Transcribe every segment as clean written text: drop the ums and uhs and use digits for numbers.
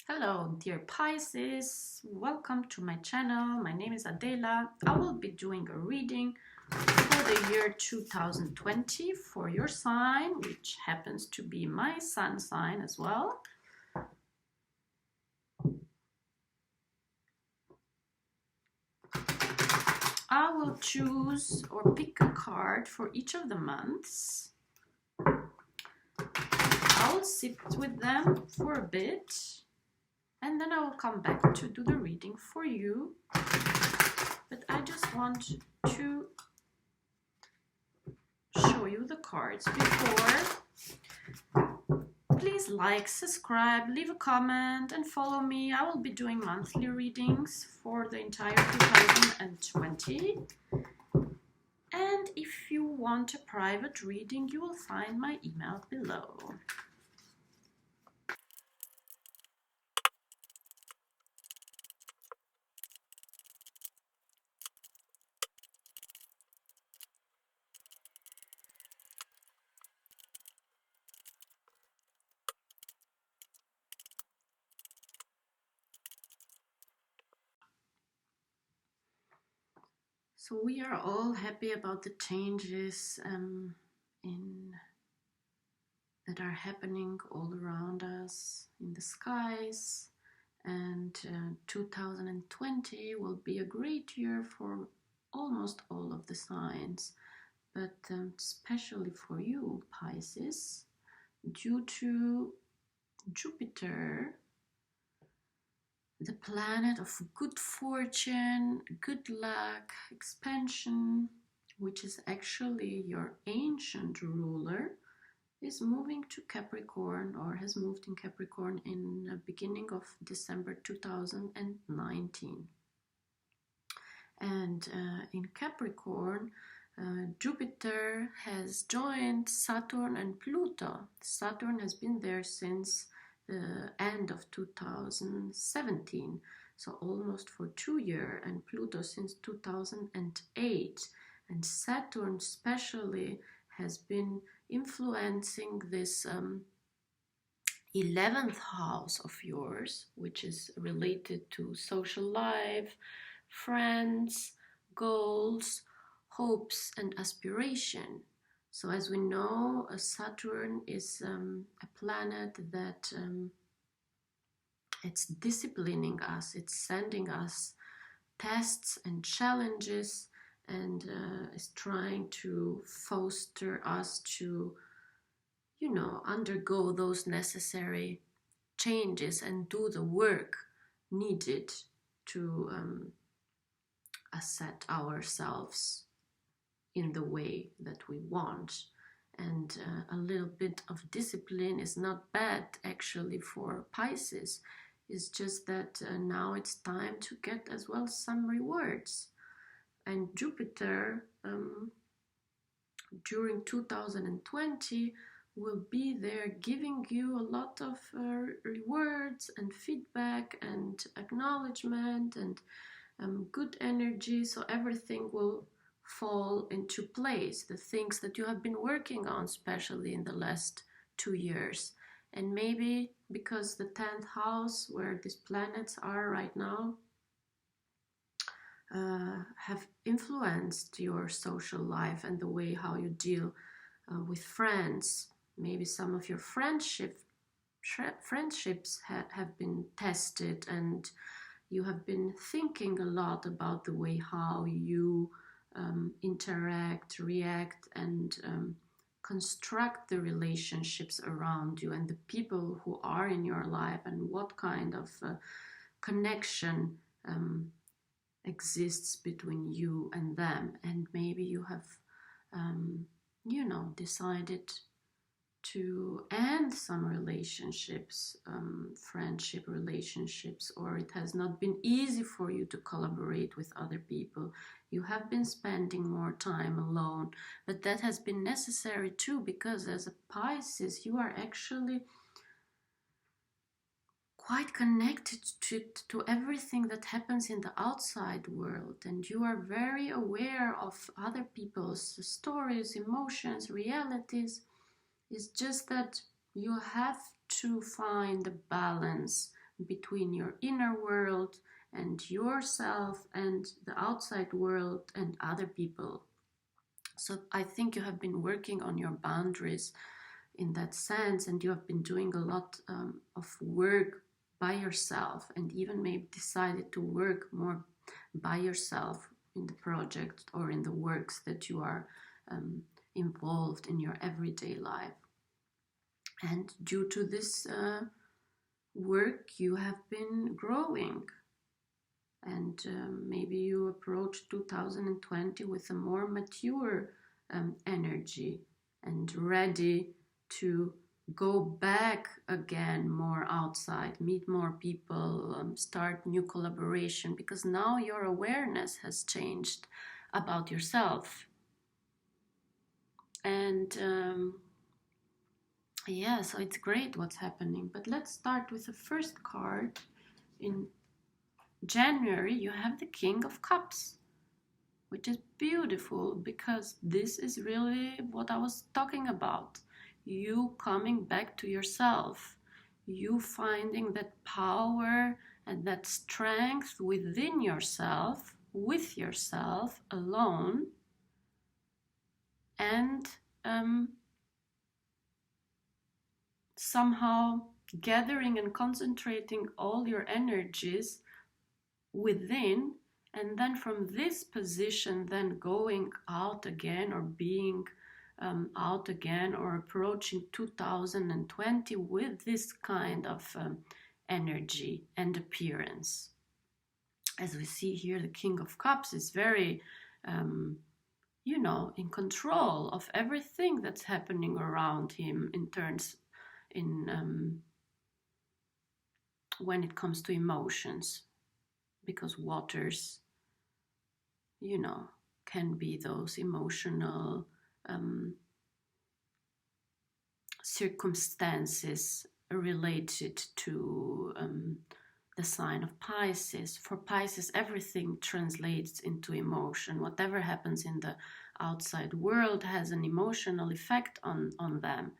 Hello, dear Pisces. Welcome to my channel. My name is Adela. I will be doing a reading for the year 2020 for your sign, which happens to be my sun sign as well. I will choose or pick a card for each of the months. I'll sit with them for a bit, and then I will come back to do the reading for you. But I just want to show you the cards before. Please like, subscribe, leave a comment and follow me. I will be doing monthly readings for the entire 2020. And if you want a private reading, you will find my email below. So we are all happy about the changes that are happening all around us in the skies, and 2020 will be a great year for almost all of the signs, but especially for you, Pisces, due to Jupiter, the planet of good fortune, good luck, expansion, which is actually your ancient ruler, is moving to Capricorn, or has moved in Capricorn in the beginning of December 2019. And in Capricorn, Jupiter has joined Saturn and Pluto. Saturn has been there since the end of 2017, so almost for 2 years, and Pluto since 2008. And Saturn especially has been influencing this 11th house of yours, which is related to social life, friends, goals, hopes and aspiration. So as we know, Saturn is a planet that it's disciplining us, it's sending us tests and challenges, and is trying to foster us to, undergo those necessary changes and do the work needed to set ourselves in the way that we want. And a little bit of discipline is not bad actually for Pisces. It's just that now it's time to get as well some rewards. And Jupiter during 2020 will be there giving you a lot of rewards and feedback and acknowledgement and good energy, so everything will fall into place, the things that you have been working on, especially in the last 2 years. And maybe because the 10th house, where these planets are right now, have influenced your social life and the way how you deal with friends. Maybe some of your friendships have been tested, and you have been thinking a lot about the way how you interact, react, and construct the relationships around you and the people who are in your life, and what kind of connection exists between you and them. And maybe you have decided to end some relationships, friendship relationships, or it has not been easy for you to collaborate with other people. You have been spending more time alone, but that has been necessary too, because as a Pisces, you are actually quite connected to everything that happens in the outside world, and you are very aware of other people's stories, emotions, realities. It's just that you have to find a balance between your inner world and yourself and the outside world and other people. So I think you have been working on your boundaries in that sense, and you have been doing a lot of work by yourself, and even maybe decided to work more by yourself in the project or in the works that you are involved in your everyday life. And due to this work, you have been growing. And maybe you approach 2020 with a more mature energy and ready to go back again more outside, meet more people, start new collaboration, because now your awareness has changed about yourself. And yeah, so it's great what's happening. But let's start with the first card. In January, you have the King of Cups, which is beautiful because this is really what I was talking about. You coming back to yourself, you finding that power and that strength within yourself, with yourself alone, and somehow gathering and concentrating all your energies within, and then from this position then going out again, or being out again, or approaching 2020 with this kind of energy and appearance. As we see here, the King of Cups is very in control of everything that's happening around him when it comes to emotions, because waters, can be those emotional circumstances related to the sign of Pisces. For Pisces, everything translates into emotion. Whatever happens in the outside world has an emotional effect on them.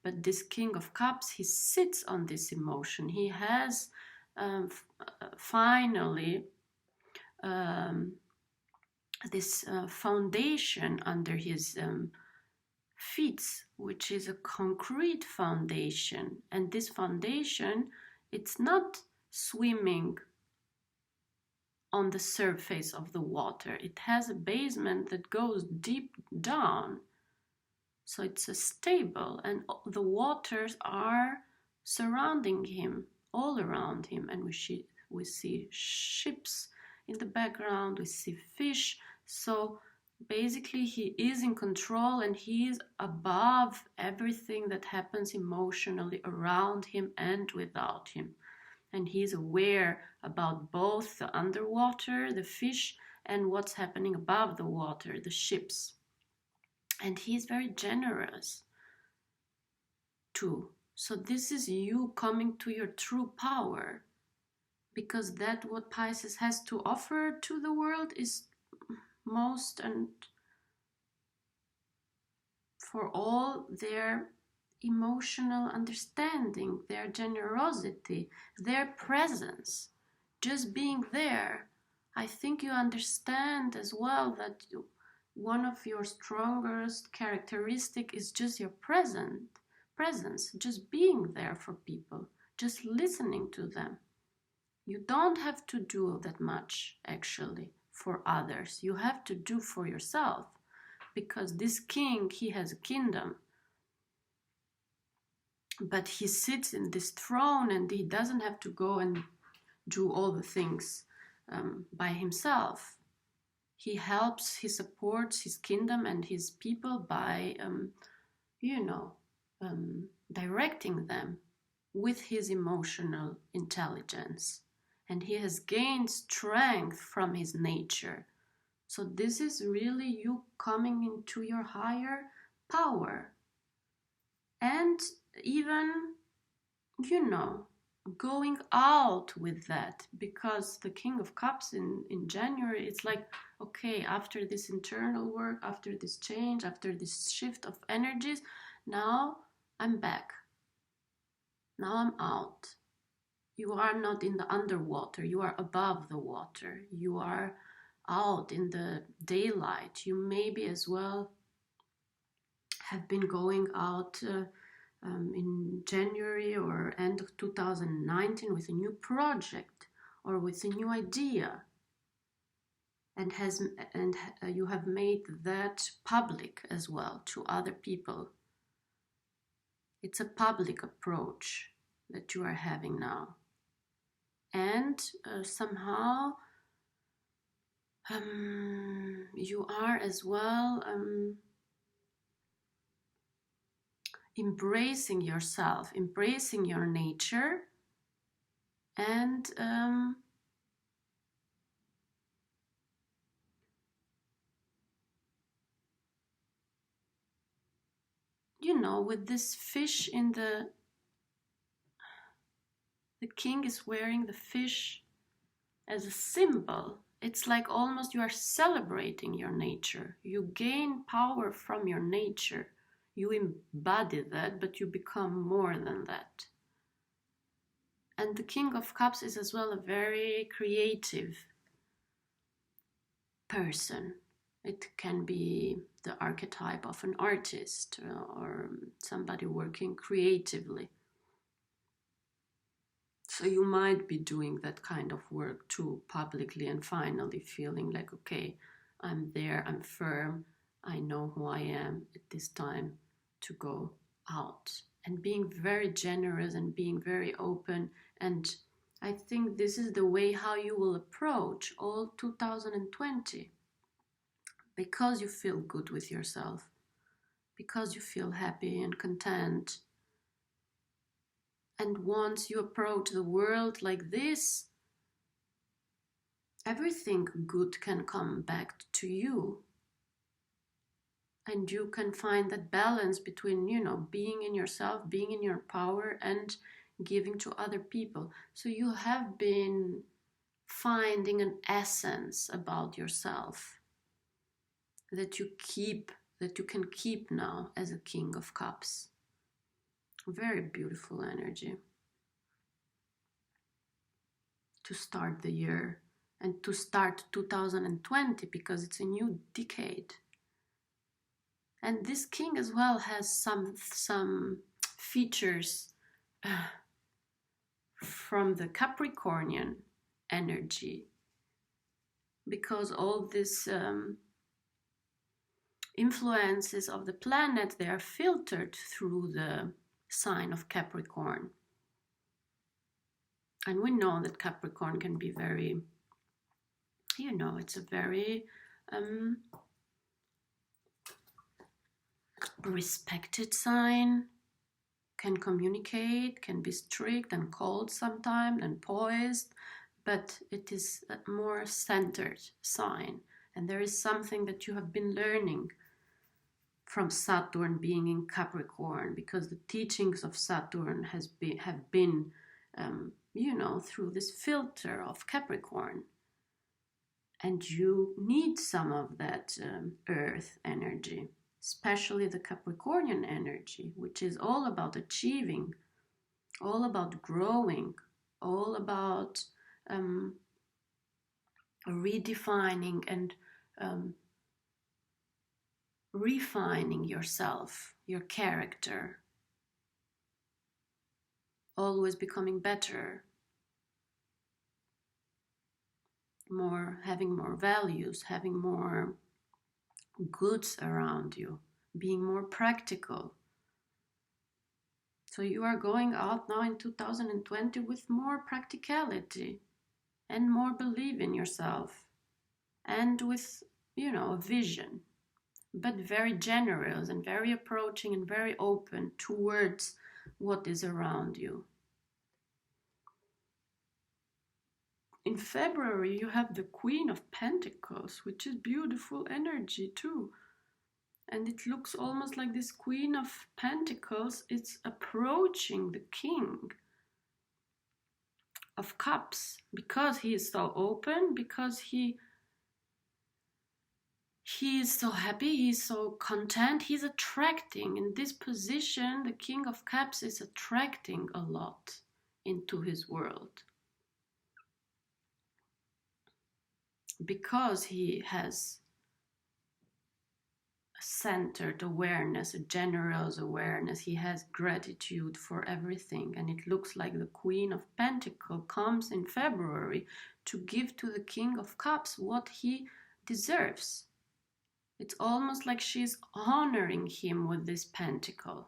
But this King of Cups, he sits on this emotion. He has finally this foundation under his feet, which is a concrete foundation. And this foundation, it's not swimming on the surface of the water. It has a basement that goes deep down. So it's a stable, and the waters are surrounding him, all around him. And we see ships in the background, we see fish. So basically he is in control, and he is above everything that happens emotionally around him and without him. And he's aware about both the underwater, the fish, and what's happening above the water, the ships. And he's very generous too. So this is you coming to your true power, because that what Pisces has to offer to the world is most, and for all their emotional understanding, their generosity, their presence, just being there. I think you understand as well that one of your strongest characteristic is just your presence, just being there for people, just listening to them. You don't have to do that much actually for others. You have to do for yourself, because this king, he has a kingdom, but he sits in this throne, and he doesn't have to go and do all the things by himself. He helps, he supports his kingdom and his people by, directing them with his emotional intelligence. And he has gained strength from his nature. So this is really you coming into your higher power. And even, going out with that, because the King of Cups in January, it's like, okay, after this internal work, after this change, after this shift of energies, now I'm back. Now I'm out. You are not in the underwater, you are above the water. You are out in the daylight. You maybe as well have been going out in January or end of 2019 with a new project or with a new idea, and you have made that public as well to other people. It's a public approach that you are having now, and somehow you are as well embracing yourself, embracing your nature, and you know, with this fish in the king is wearing the fish as a symbol. It's like almost you are celebrating your nature. You gain power from your nature. You embody that, but you become more than that. And the King of Cups is as well a very creative person. It can be the archetype of an artist or somebody working creatively. So you might be doing that kind of work too, publicly, and finally feeling like, okay, I'm there, I'm firm, I know who I am at this time to go out. And being very generous and being very open. And I think this is the way how you will approach all 2020. Because you feel good with yourself. Because you feel happy and content. And once you approach the world like this, everything good can come back to you. And you can find that balance between, you know, being in yourself, being in your power, and giving to other people. So you have been finding an essence about yourself that you can keep now as a King of Cups. Very beautiful energy to start the year and to start 2020, because it's a new decade. And this king as well has some features from the Capricornian energy, because all these influences of the planet, they are filtered through the sign of Capricorn. And we know that Capricorn can be very, you know, it's a very respected sign, can communicate, can be strict and cold sometimes and poised, but it is a more centered sign. And there is something that you have been learning from Saturn being in Capricorn, because the teachings of Saturn have been you know, through this filter of Capricorn. And you need some of that earth energy, especially the Capricornian energy, which is all about achieving, all about growing, all about redefining and refining yourself, your character, always becoming better, having more values, having more goods around you, being more practical. So you are going out now in 2020 with more practicality and more belief in yourself, and with, you know, a vision, but very generous and very approaching and very open towards what is around you. In February, you have the Queen of Pentacles, which is beautiful energy too. And it looks almost like this Queen of Pentacles is approaching the King of Cups, because he is so open, because he is so happy, he's so content, he's attracting. In this position, the King of Cups is attracting a lot. into his world, because he has a centered awareness, a generous awareness. He has gratitude for everything, and it looks like the Queen of Pentacles comes in February to give to the King of Cups what he deserves. It's almost like she's honoring him with this pentacle.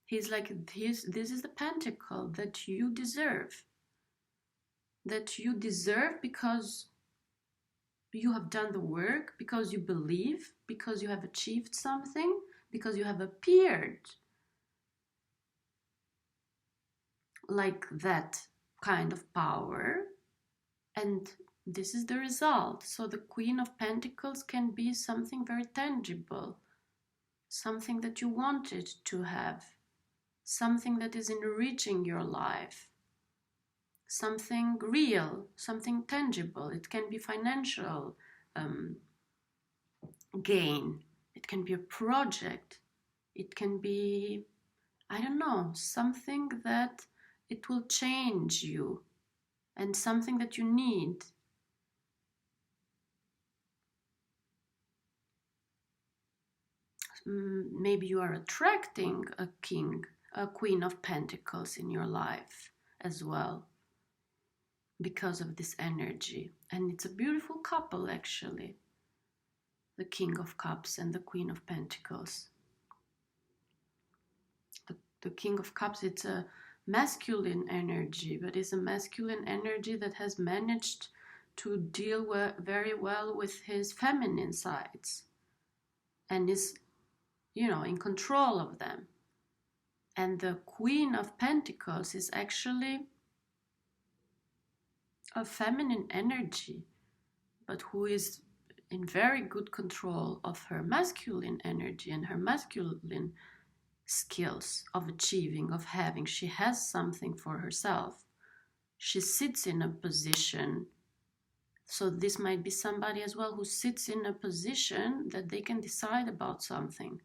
He's like, this is the pentacle that you deserve. That you deserve because you have done the work, because you believe, because you have achieved something, because you have appeared like that kind of power. And this is the result. So the Queen of Pentacles can be something very tangible, something that you wanted to have, something that is enriching your life, something real, something tangible. It can be financial gain, it can be a project, it can be, I don't know, something that it will change you and something that you need. Maybe you are attracting a Queen of Pentacles in your life as well, because of this energy. And it's a beautiful couple, actually, the King of Cups and the Queen of Pentacles. The King of Cups, it's a masculine energy, but it's a masculine energy that has managed to deal very well with his feminine sides and is, in control of them. And the Queen of Pentacles is actually a feminine energy, but who is in very good control of her masculine energy and her masculine skills of achieving, of having. She has something for herself. She sits in a position. So this might be somebody as well who sits in a position that they can decide about something.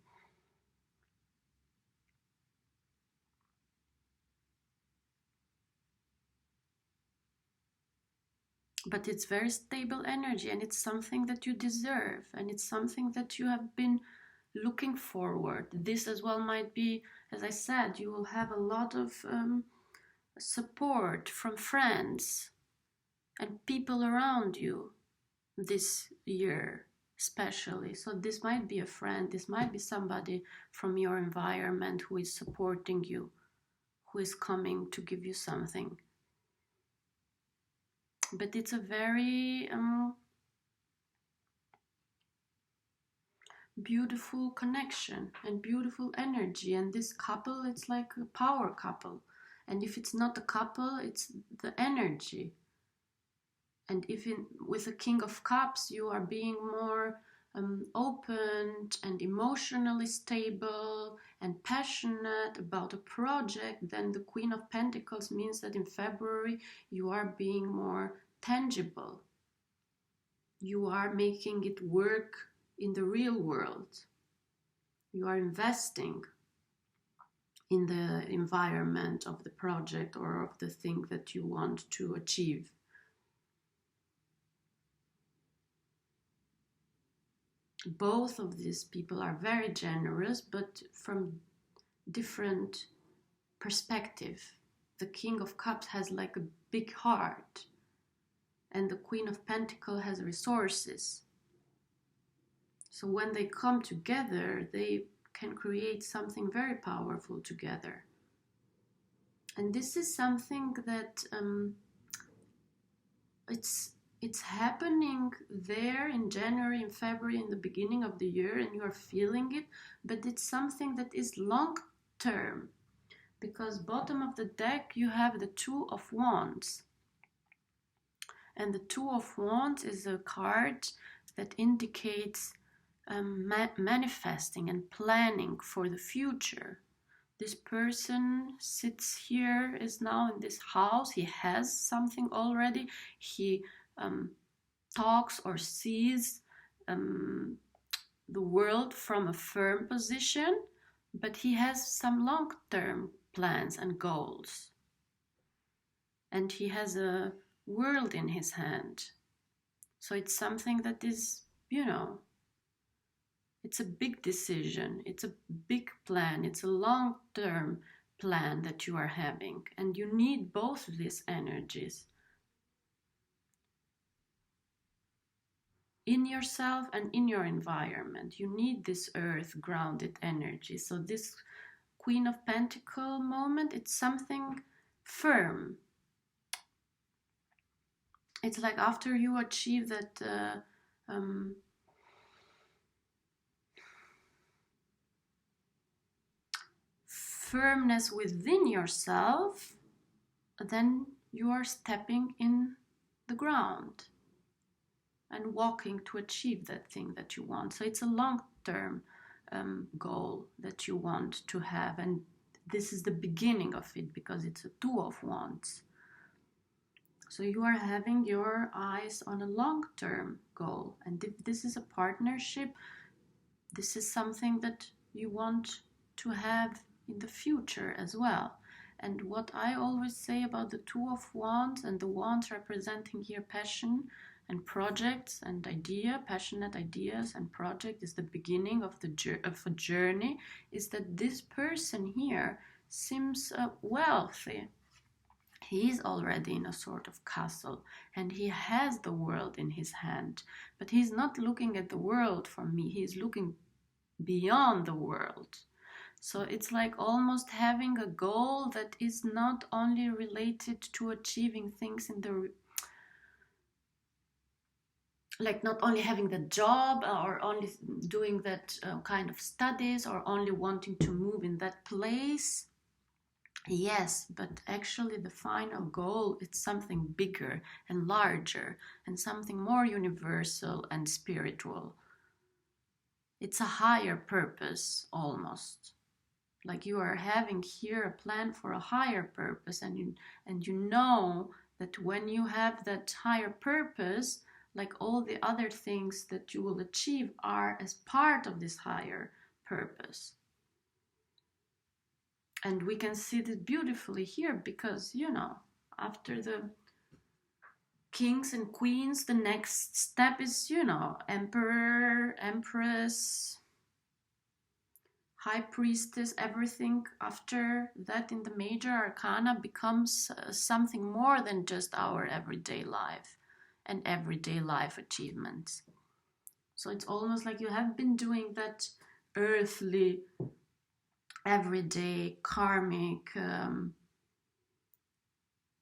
But it's very stable energy, and it's something that you deserve, and it's something that you have been looking forward. This as well might be, as I said, you will have a lot of support from friends and people around you this year especially. So this might be a friend, this might be somebody from your environment who is supporting you, who is coming to give you something. But it's a very beautiful connection and beautiful energy. And this couple, it's like a power couple. And if it's not a couple, it's the energy. And if with the King of Cups, you are being more open and emotionally stable and passionate about a project, then the Queen of Pentacles means that in February you are being more tangible. You are making it work in the real world. You are investing in the environment of the project or of the thing that you want to achieve. Both of these people are very generous, but from different perspective. The King of Cups has like a big heart, and the Queen of Pentacles has resources. So when they come together, they can create something very powerful together. And this is something that it's happening there in January and February, in the beginning of the year, and you are feeling it, but it's something that is long term, because bottom of the deck you have the Two of Wands, and the Two of Wands is a card that indicates manifesting and planning for the future. This person sits here, is now in this house, he has something already, he talks or sees the world from a firm position, but he has some long-term plans and goals. and he has a world in his hand. So it's something that is, it's a big decision, it's a big plan, it's a long-term plan that you are having, and you need both of these energies in yourself and in your environment. You need this earth grounded energy. So this Queen of Pentacles moment, it's something firm. It's like after you achieve that firmness within yourself, then you are stepping in the ground and walking to achieve that thing that you want. So it's a long-term goal that you want to have, and this is the beginning of it because it's a Two of Wands. So you are having your eyes on a long-term goal, and if this is a partnership, this is something that you want to have in the future as well. And what I always say about the Two of Wands, and the wands representing here passion and projects and passionate ideas and project, is the beginning of a journey, is that this person here seems wealthy. He is already in a sort of castle, and he has the world in his hand, but he's not looking at the world for me, he's looking beyond the world. So it's like almost having a goal that is not only related to achieving things in the, like not only having the job or only doing that kind of studies or only wanting to move in that place. Yes, but actually the final goal is something bigger and larger and something more universal and spiritual. It's a higher purpose almost. Like you are having here a plan for a higher purpose, and you know that when you have that higher purpose, like all the other things that you will achieve are as part of this higher purpose. And we can see this beautifully here because, after the kings and queens, the next step is, emperor, empress, high priestess. Everything after that in the major arcana becomes something more than just our everyday life and everyday life achievements. So it's almost like you have been doing that earthly, everyday, karmic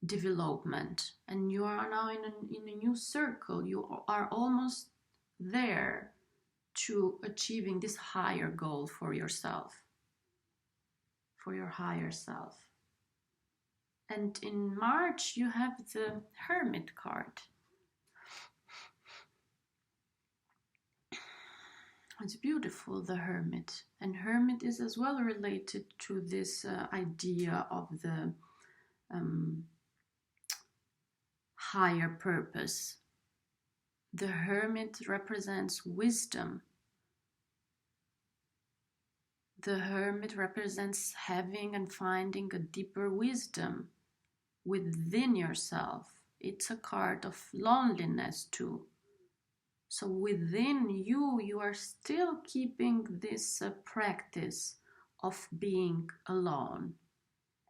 development, and you are now in a new circle. You are almost there to achieving this higher goal for yourself, for your higher self. And in March you have the Hermit card. It's beautiful, the Hermit. And Hermit is as well related to this idea of the higher purpose. The Hermit represents wisdom. The Hermit represents having and finding a deeper wisdom within yourself. It's a card of loneliness too. So within you are still keeping this practice of being alone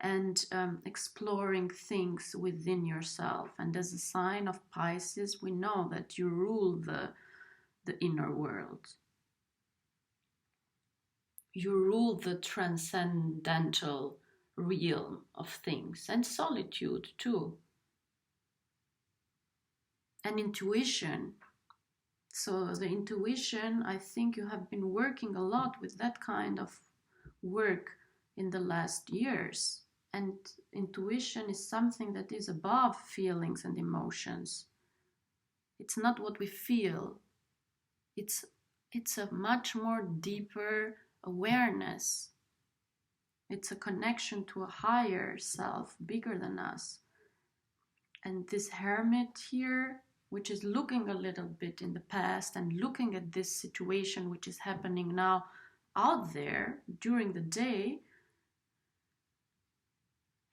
and exploring things within yourself. And as a sign of Pisces, we know that you rule the inner world. You rule the transcendental realm of things, and solitude too. And intuition. So the intuition, I think you have been working a lot with that kind of work in the last years. And intuition is something that is above feelings and emotions. It's not what we feel. It's a much more deeper awareness. It's a connection to a higher self, bigger than us. And this Hermit here, which is looking a little bit in the past and looking at this situation which is happening now out there during the day,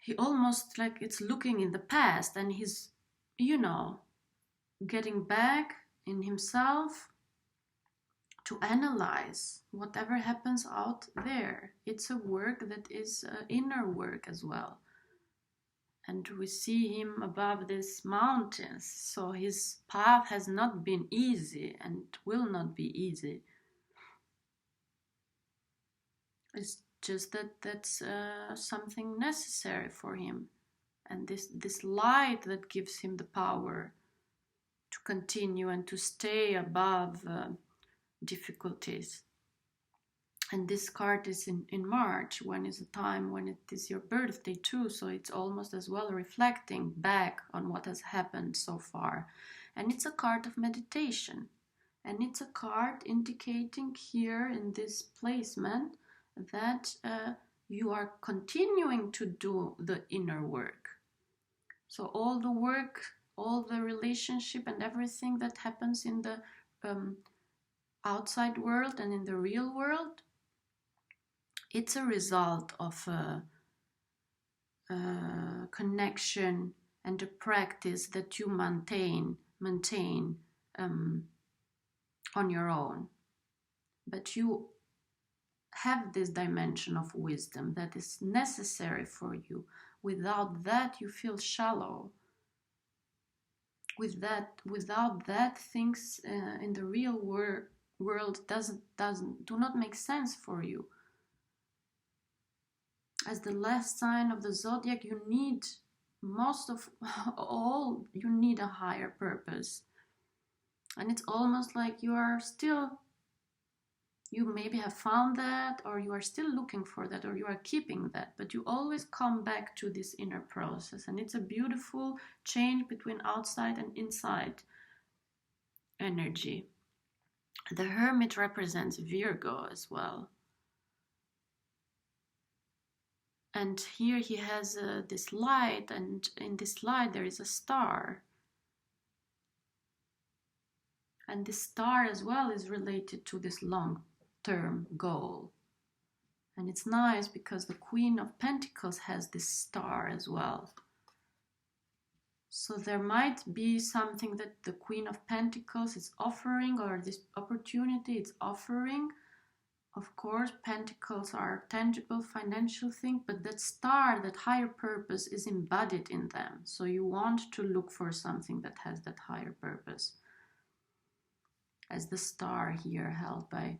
he almost like it's looking in the past, and he's, getting back in himself to analyze whatever happens out there. It's a work that is inner work as well. And we see him above these mountains, so his path has not been easy and will not be easy. It's just that that's something necessary for him, and this light that gives him the power to continue and to stay above difficulties. And this card is in March, when is a time when it is your birthday too, so it's almost as well reflecting back on what has happened so far. And it's a card of meditation, and it's a card indicating here in this placement that you are continuing to do the inner work. So all the work, all the relationship and everything that happens in the outside world and in the real world, it's a result of a connection and a practice that you maintain on your own. But you have this dimension of wisdom that is necessary for you. Without that, you feel shallow. Without that, things in the real world do not make sense for you. As the last sign of the zodiac, you need most of all, you need a higher purpose. And it's almost like you maybe have found that, or you are still looking for that, or you are keeping that, but you always come back to this inner process. And it's a beautiful change between outside and inside energy. The Hermit represents Virgo as well. And here he has this light, and in this light there is a star. And this star as well is related to this long-term goal. And it's nice because the Queen of Pentacles has this star as well. So there might be something that the Queen of Pentacles is offering, or this opportunity it's offering. Of course, pentacles are tangible financial thing, but that star, that higher purpose is embodied in them. So you want to look for something that has that higher purpose. As the star here held by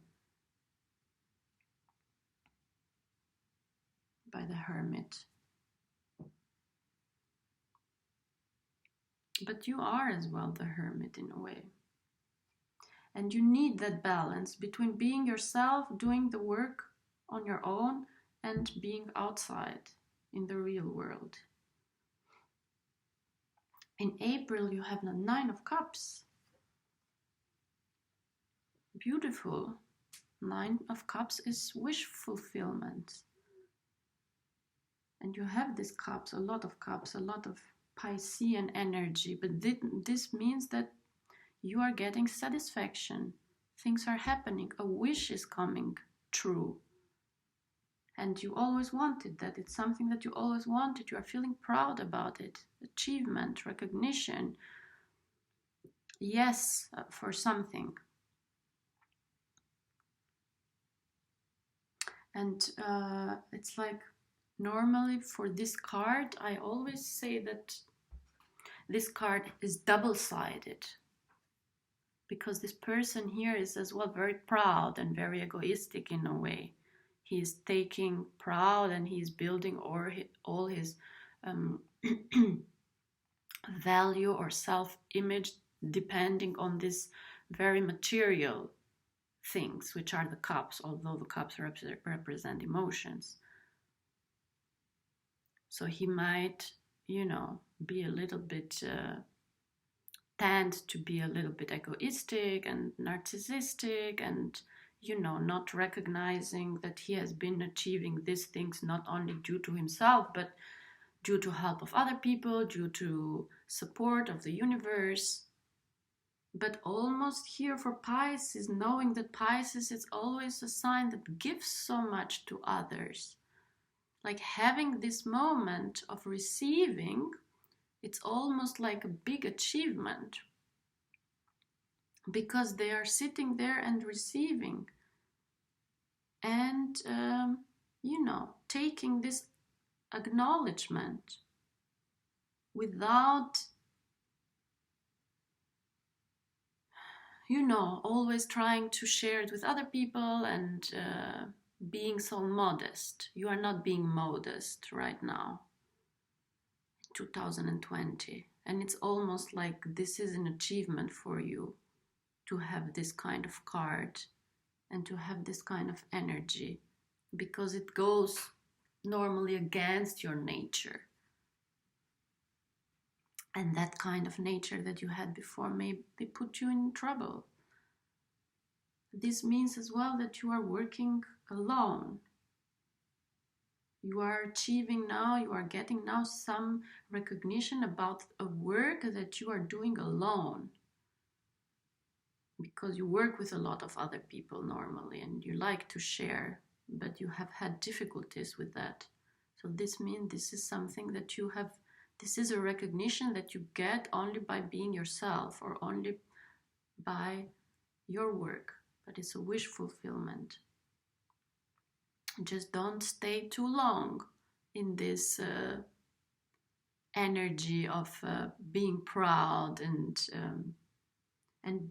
the Hermit. But you are as well the Hermit in a way. And you need that balance between being yourself, doing the work on your own, and being outside in the real world. In April, you have the 9 of Cups. Beautiful. 9 of Cups is wish fulfillment. And you have these cups, a lot of Piscean energy. But this means that you are getting satisfaction. Things are happening. A wish is coming true. And you always wanted that. It's something that you always wanted. You are feeling proud about it. Achievement, recognition. Yes, for something. And it's like, normally for this card, I always say that this card is double-sided. Because this person here is as well very proud and very egoistic in a way. He is taking proud and he is building all his value or self-image depending on this very material things, which are the cups, although the cups represent emotions. So he might, be a little bit... tend to be a little bit egoistic and narcissistic and, not recognizing that he has been achieving these things not only due to himself, but due to help of other people, due to support of the universe. But almost here for Pisces, knowing that Pisces is always a sign that gives so much to others. like having this moment of receiving, it's almost like a big achievement, because they are sitting there and receiving, and taking this acknowledgement without always trying to share it with other people and being so modest. You are not being modest right now, 2020, and it's almost like this is an achievement for you to have this kind of card and to have this kind of energy, because it goes normally against your nature. And that kind of nature that you had before may put you in trouble. This means as well that you are working alone. You are achieving now, you are getting now some recognition about a work that you are doing alone. Because you work with a lot of other people normally and you like to share, but you have had difficulties with that. So this means this is something that you have, this is a recognition that you get only by being yourself or only by your work, but it's a wish fulfillment. Just don't stay too long in this energy of being proud and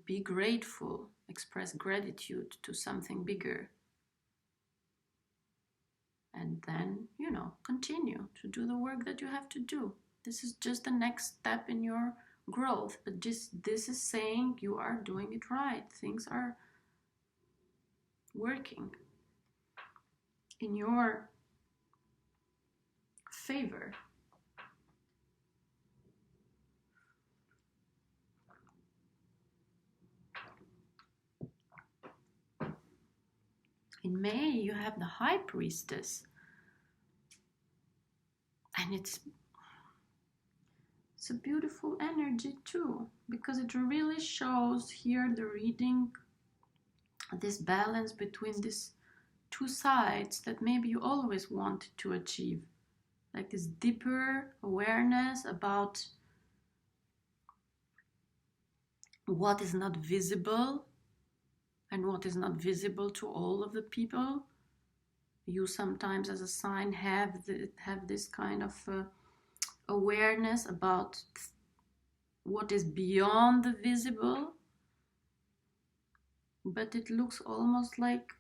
be grateful, express gratitude to something bigger. And then, continue to do the work that you have to do. This is just the next step in your growth. But this is saying you are doing it right. Things are working in your favor. In May, you have the High Priestess. And it's a beautiful energy too, because it really shows here the reading, this balance between these two sides that maybe you always wanted to achieve. Like this deeper awareness about what is not visible and what is not visible to all of the people. You sometimes as a sign have this kind of awareness about what is beyond the visible, but it looks almost like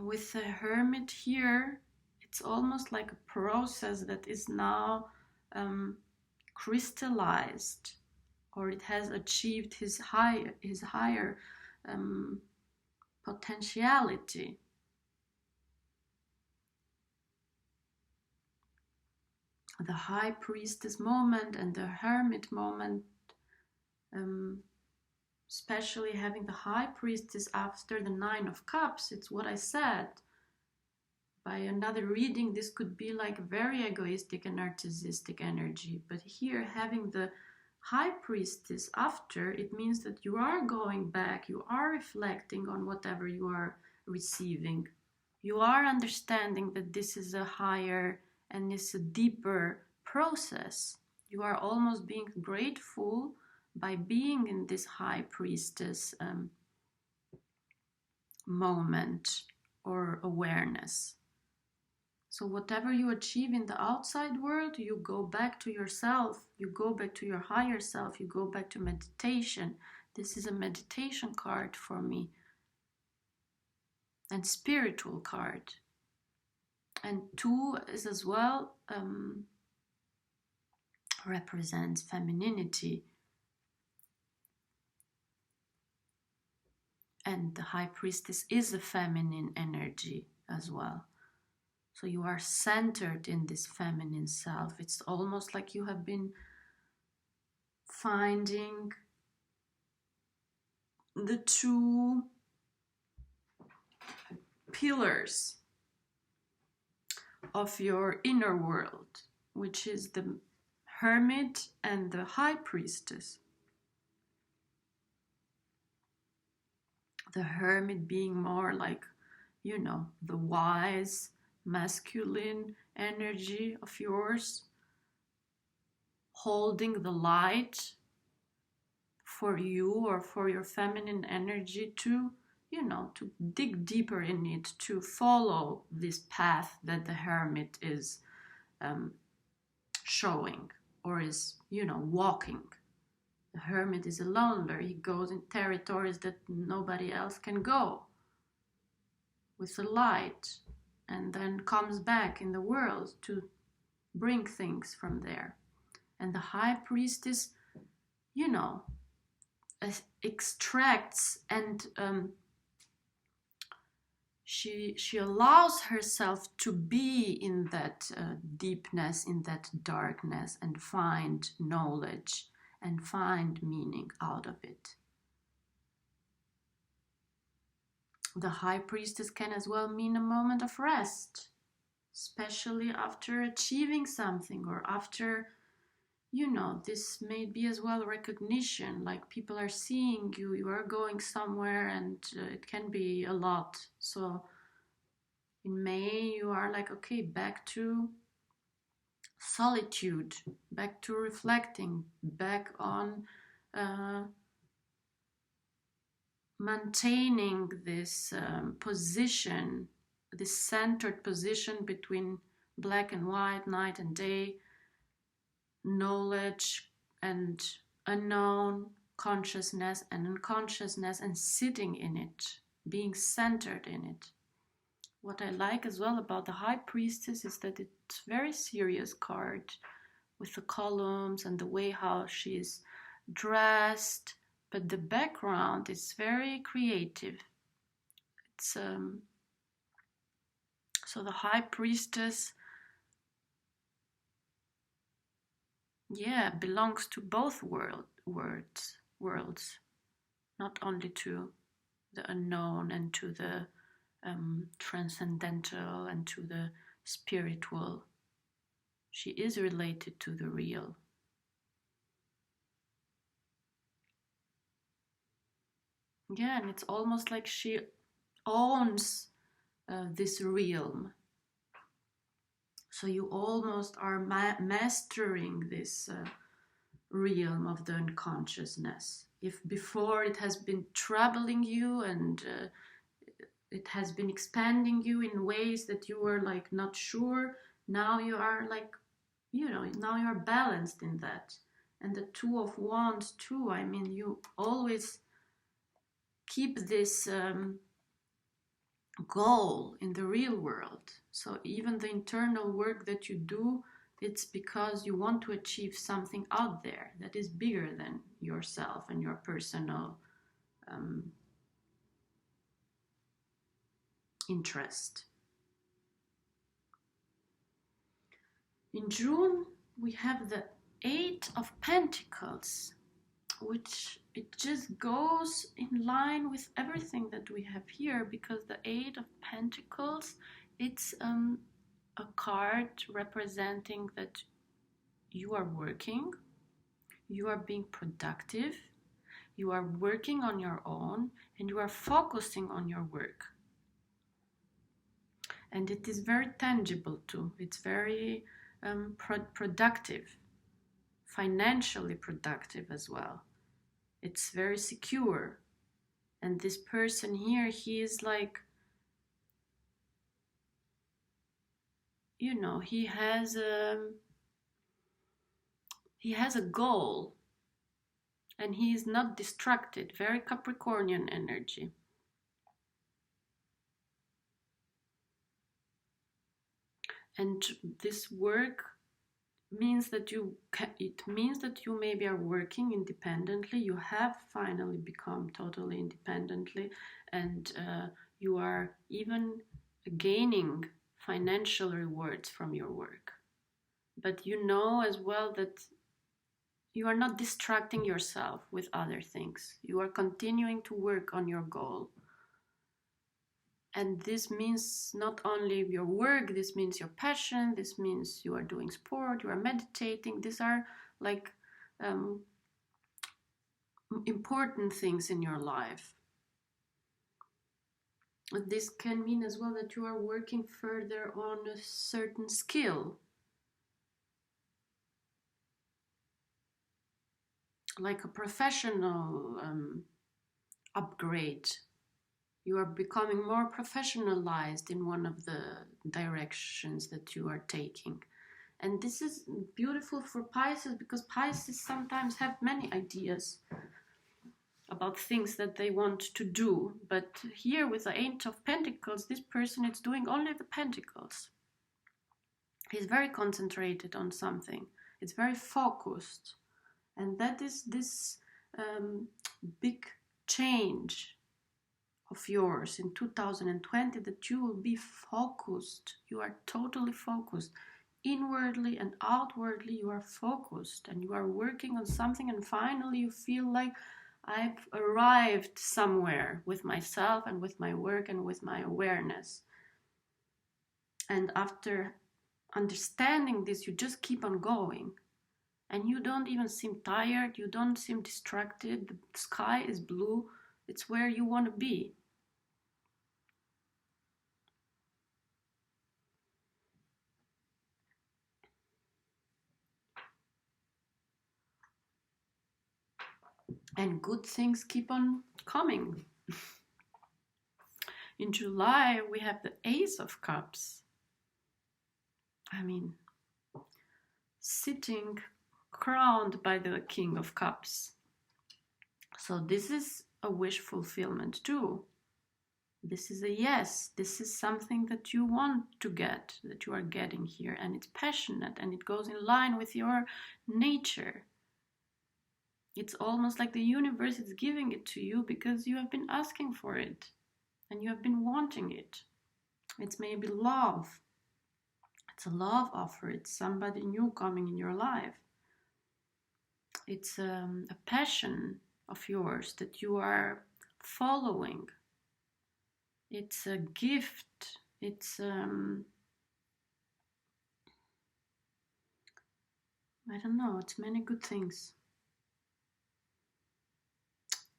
with the Hermit here, it's almost like a process that is now crystallized, or it has achieved his higher potentiality. The High Priestess moment and the Hermit moment, especially having the High Priestess after the Nine of Cups, it's what I said. By another reading, this could be like very egoistic and narcissistic energy. But here, having the High Priestess after, it means that you are going back, you are reflecting on whatever you are receiving. You are understanding that this is a higher and it's a deeper process. You are almost being grateful by being in this High Priestess moment or awareness. So whatever you achieve in the outside world, you go back to yourself, you go back to your higher self, you go back to meditation. This is a meditation card for me, and spiritual card. And 2 is as well represents femininity. And the High Priestess is a feminine energy as well. So you are centered in this feminine self. It's almost like you have been finding the 2 pillars of your inner world, which is the Hermit and the High Priestess. The Hermit being more like, the wise, masculine energy of yours, holding the light for you or for your feminine energy to, to dig deeper in it, to follow this path that the hermit is showing or is, walking. The hermit is a loner. He goes in territories that nobody else can go with the light, and then comes back in the world to bring things from there. And the high priestess, extracts and she allows herself to be in that deepness, in that darkness, and find knowledge and find meaning out of it. The high priestess can as well mean a moment of rest, especially after achieving something or after, this may be as well recognition, like people are seeing you, you are going somewhere, and it can be a lot. So in May, you are like, okay, back to solitude, back to reflecting, back on maintaining this position, this centered position between black and white, night and day, knowledge and unknown, consciousness and unconsciousness, and sitting in it, being centered in it. What I like as well about the High Priestess is that it's a very serious card with the columns and the way how she's dressed, but the background is very creative. It's so the High Priestess, belongs to both worlds, not only to the unknown and to the transcendental and to the spiritual. She is related to the real. Yeah, and it's almost like she owns this realm. So you almost are mastering this realm of the unconsciousness. If before it has been troubling you and it has been expanding you in ways that you were like not sure, now you are like, now you are balanced in that. And the Two of Wands too, I mean, you always keep this goal in the real world. So even the internal work that you do, it's because you want to achieve something out there that is bigger than yourself and your personal interest. In June, we have the Eight of Pentacles, which it just goes in line with everything that we have here, because the Eight of Pentacles, it's a card representing that you are working, you are being productive, you are working on your own, and you are focusing on your work. And it is very tangible too. It's very productive, financially productive as well. It's very secure. And this person here, he is like, he has a goal, and he is not distracted. Very Capricornian energy. And this work means that it means that you maybe are working independently. You have finally become totally independently, and you are even gaining financial rewards from your work. But you know as well that you are not distracting yourself with other things. You are continuing to work on your goal. And this means not only your work, this means your passion, this means you are doing sport, you are meditating. These are like important things in your life. This can mean as well that you are working further on a certain skill, like a professional upgrade. You are becoming more professionalized in one of the directions that you are taking. And this is beautiful for Pisces, because Pisces sometimes have many ideas about things that they want to do. But here with the Eight of Pentacles, this person is doing only the Pentacles. He's very concentrated on something. It's very focused. And that is this big change of yours in 2020, that you will be focused. You are totally focused. Inwardly and outwardly, you are focused and you are working on something, and finally you feel like, I've arrived somewhere with myself and with my work and with my awareness. And after understanding this, you just keep on going. And you don't even seem tired, you don't seem distracted. The sky is blue, it's where you want to be. And good things keep on coming. In July, we have the Ace of Cups. I mean, sitting crowned by the King of Cups. So this is a wish fulfillment too. This is a yes. This is something that you want to get, that you are getting here. And it's passionate and it goes in line with your nature. It's almost like the universe is giving it to you because you have been asking for it and you have been wanting it. It's maybe love. It's a love offer. It's somebody new coming in your life. It's a passion of yours that you are following. It's a gift. It's I don't know, it's many good things.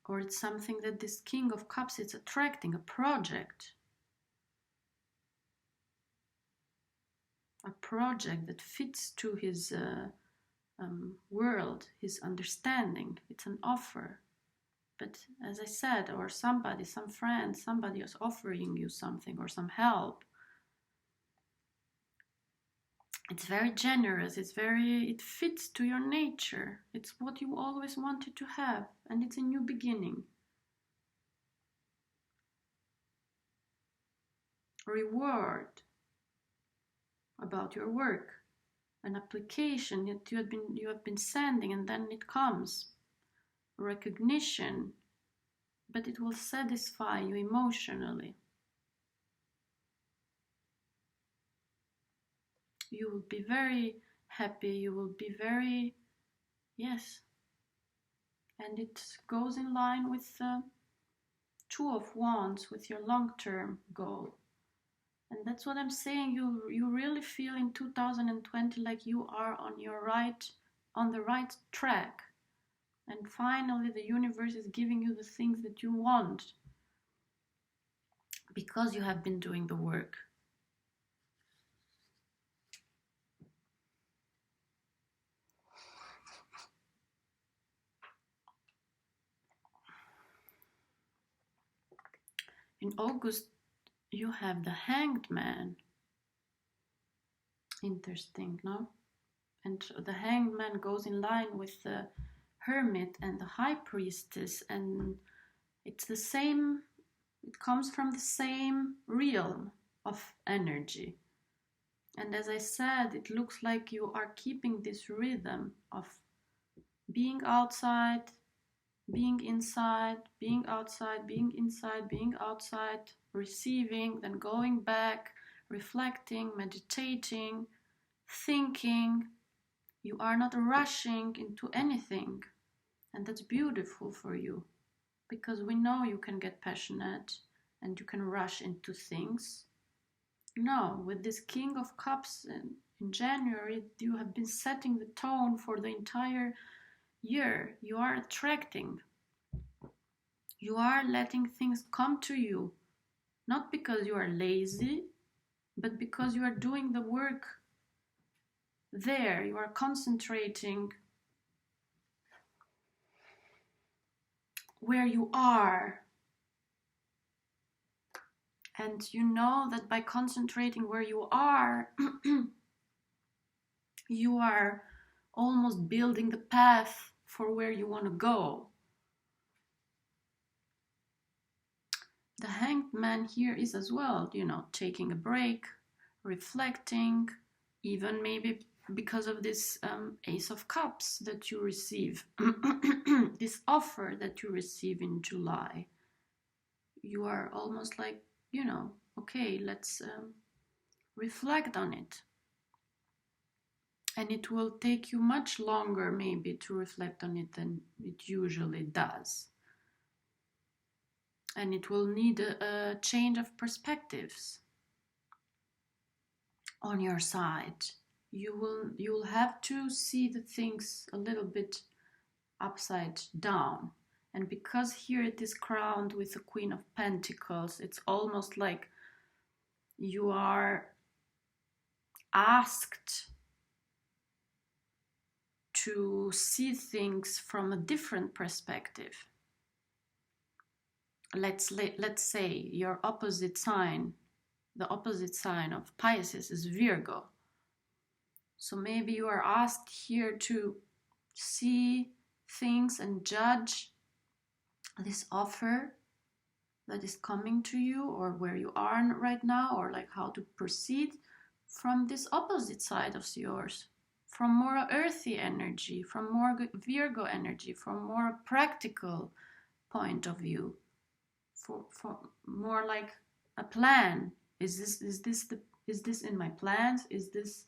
Or it's something that this King of Cups is attracting, a project. A project that fits to his world, his understanding. It's an offer. But as I said, or somebody, some friend, somebody is offering you something or some help. It's very generous, it fits to your nature. It's what you always wanted to have, and it's a new beginning. Reward about your work, an application that you have been sending, and then it comes. Recognition, but it will satisfy you emotionally. You will be very happy, you will be very, yes. And it goes in line with the Two of Wands, with your long-term goal. And that's what I'm saying, you really feel in 2020 like you are on the right track. And finally the universe is giving you the things that you want, because you have been doing the work. In August, you have the Hanged Man. Interesting, no? And the Hanged Man goes in line with the Hermit and the High Priestess, and it's the same, it comes from the same realm of energy. And as I said, it looks like you are keeping this rhythm of being outside, being inside, being outside, being inside, being outside, receiving, then going back, reflecting, meditating, thinking. You are not rushing into anything. And that's beautiful for you, because we know you can get passionate and you can rush into things. No, with this King of Cups in January, you have been setting the tone for the entire year. You are attracting. You are letting things come to you Not because you are lazy, but because you are doing the work there. You are concentrating where you are. And you know that by concentrating where you are, you are almost building the path for where you want to go. The Hanged Man here is as well, taking a break, reflecting, even maybe because of this Ace of Cups that you receive, this offer that you receive in July. You are almost like, okay, let's reflect on it. And it will take you much longer maybe to reflect on it than it usually does. And it will need a change of perspectives on your side. You'll have to see the things a little bit upside down. And because here it is crowned with the Queen of Pentacles, it's almost like you are asked to see things from a different perspective. Let's say your opposite sign, the opposite sign of Pisces is Virgo. So maybe you are asked here to see things and judge this offer that is coming to you, or where you are right now, or like how to proceed from this opposite side of yours, from more earthy energy, from more Virgo energy, from more practical point of view, for more like a plan. Is this in my plans? Is this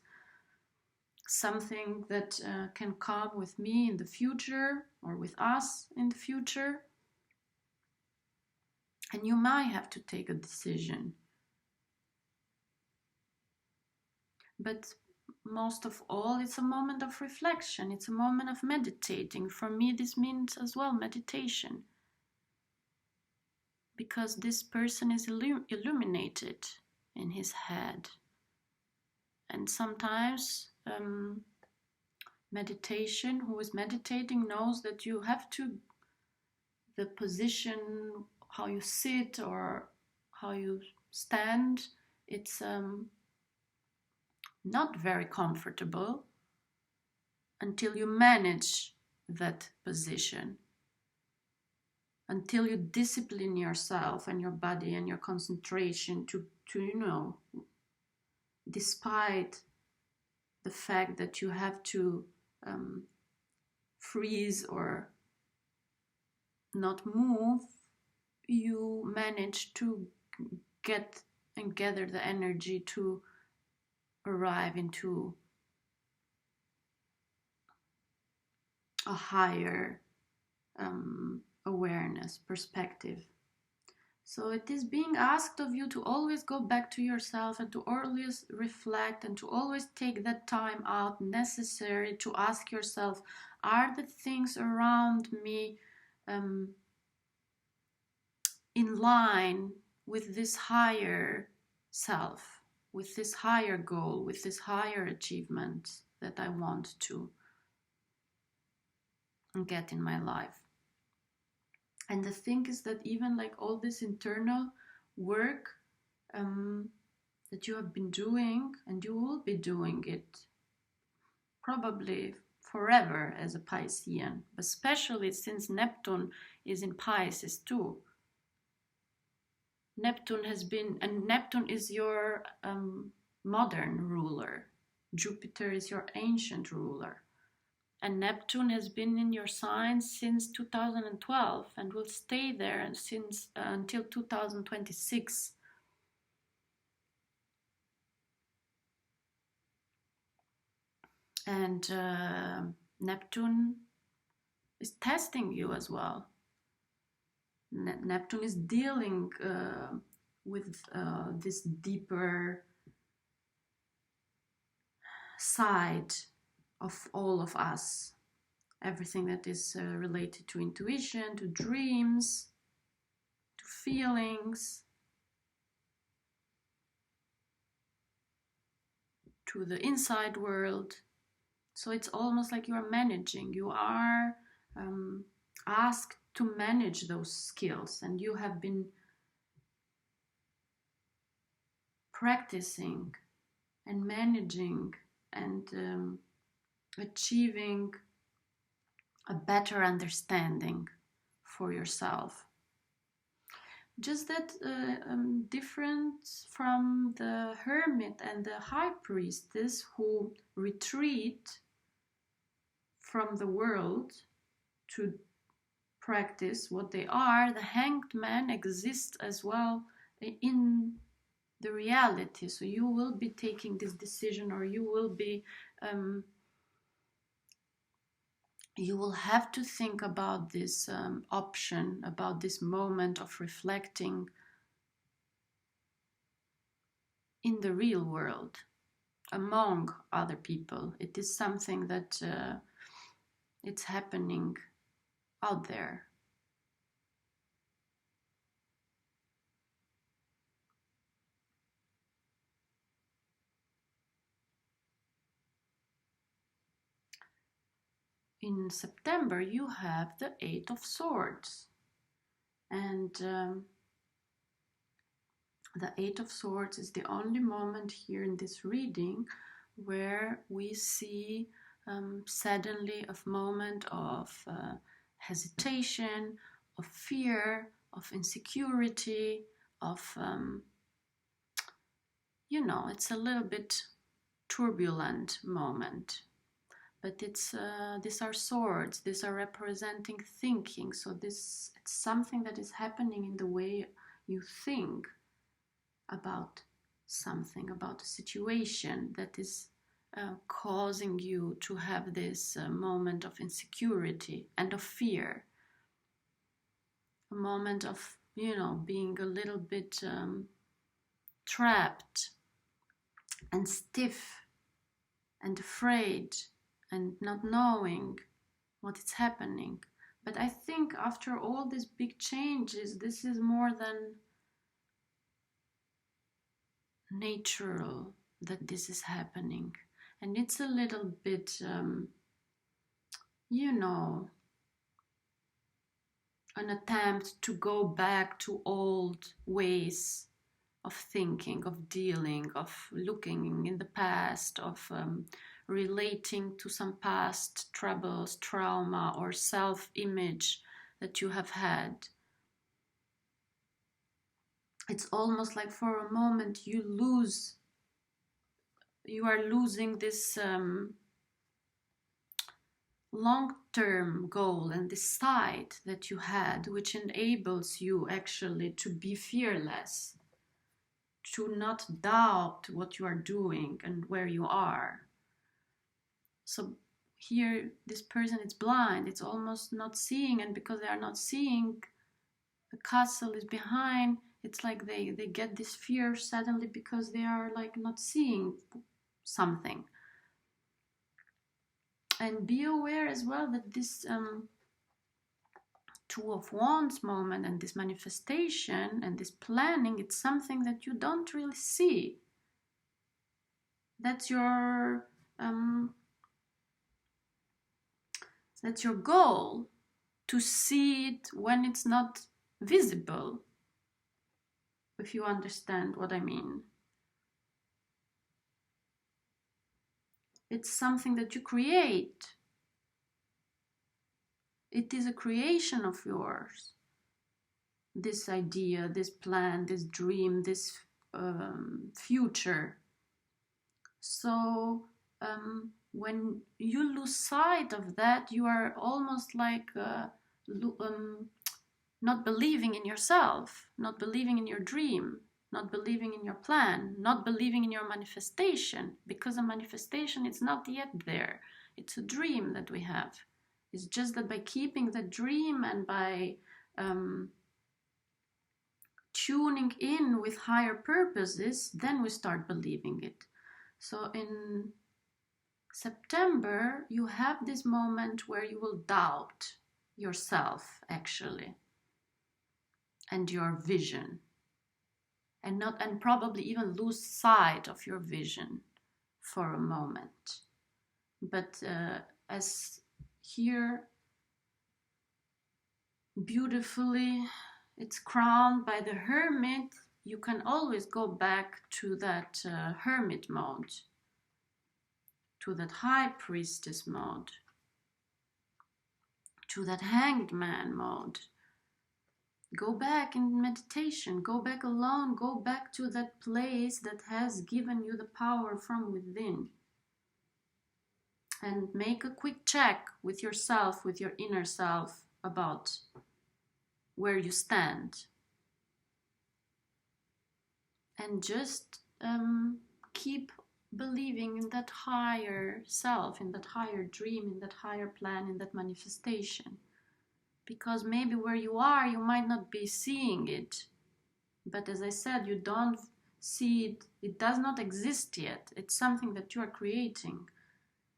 something that can come with me in the future, or with us in the future? And you might have to take a decision. But most of all, it's a moment of reflection. It's a moment of meditating. For me, this means as well meditation. Because this person is illuminated in his head. And sometimes meditation, who is meditating knows that you have to, the position, how you sit or how you stand, it's not very comfortable until you manage that position, until you discipline yourself and your body and your concentration to despite the fact that you have to freeze or not move, you manage to get and gather the energy to arrive into a higher awareness perspective. So it is being asked of you to always go back to yourself and to always reflect and to always take that time out necessary to ask yourself, are the things around me in line with this higher self, with this higher goal, with this higher achievement that I want to get in my life? And the thing is that even like all this internal work that you have been doing, and you will be doing it probably forever as a Piscean, especially since Neptune is in Pisces too. Neptune is your modern ruler. Jupiter is your ancient ruler. And Neptune has been in your sign since 2012 and will stay there until 2026. And Neptune is testing you as well. Neptune is dealing with this deeper side of all of us. Everything that is related to intuition, to dreams, to feelings. to the inside world. So it's almost like you are managing. You are asked to manage those skills, and you have been practicing and managing and achieving a better understanding for yourself. Just that different from the hermit and the high priestess who retreat from the world to practice what they are, the hanged man exists as well in the reality. So you will be taking this decision, or you will be you will have to think about this option, about this moment of reflecting in the real world among other people. It is something that it's happening out there. In September, you have the Eight of Swords. And the Eight of Swords is the only moment here in this reading where we see suddenly a moment of hesitation, of fear, of insecurity, of, it's a little bit turbulent moment. But these are swords, these are representing thinking. So it's something that is happening in the way you think about something, about a situation that is causing you to have this moment of insecurity and of fear. A moment of, being a little bit trapped and stiff and afraid and not knowing what is happening. But I think after all these big changes, this is more than natural that this is happening. And it's a little bit, an attempt to go back to old ways of thinking, of dealing, of looking in the past, of relating to some past troubles, trauma, or self-image that you have had. It's almost like for a moment you are losing this long-term goal and this side that you had, which enables you actually to be fearless, to not doubt what you are doing and where you are. So here this person is blind, it's almost not seeing, and because they are not seeing, the castle is behind. It's like they get this fear suddenly because they are like not seeing something. And be aware as well that this Two of Wands moment and this manifestation and this planning, it's something that you don't really see. That's your goal, to see it when it's not visible, if you understand what I mean. It's something that you create. It is a creation of yours. This idea, this plan, this dream, this future. So when you lose sight of that, you are almost like not believing in yourself, not believing in your dream, not believing in your plan, not believing in your manifestation, because a manifestation is not yet there. It's a dream that we have. It's just that by keeping the dream and by tuning in with higher purposes, then we start believing it. So in September, you have this moment where you will doubt yourself, actually, and your vision, and probably even lose sight of your vision. for a moment. But as here beautifully it's crowned by the hermit, you can always go back to that hermit mode, to that high priestess mode, to that hanged man mode. Go back in meditation, go back alone, go back to that place that has given you the power from within. And make a quick check with yourself, with your inner self, about where you stand. And just keep believing in that higher self, in that higher dream, in that higher plan, in that manifestation. Because maybe where you are, you might not be seeing it. But as I said, you don't see it. It does not exist yet. It's something that you are creating.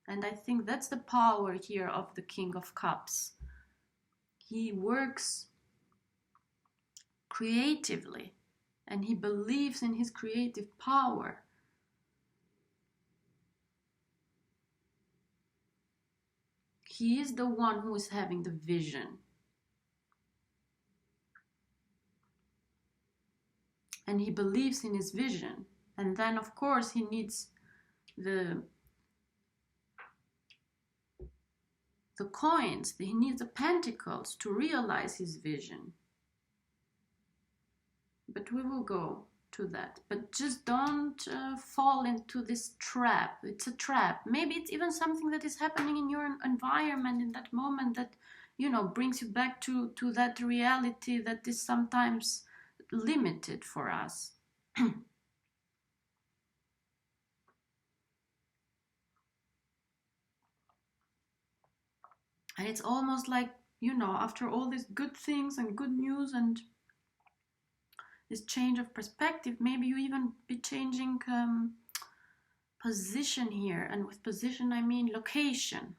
And I think that's the power here of the King of Cups. He works creatively, and he believes in his creative power. He is the one who is having the vision. And he believes in his vision. And then, of course, he needs the coins, he needs the pentacles to realize his vision. But we will go to that. But just don't fall into this trap. It's a trap. Maybe it's even something that is happening in your environment in that moment that, you know, brings you back to that reality that is sometimes limited for us. And it's almost like, you know, after all these good things and good news and this change of perspective, maybe you even be changing position here. And with position, I mean location.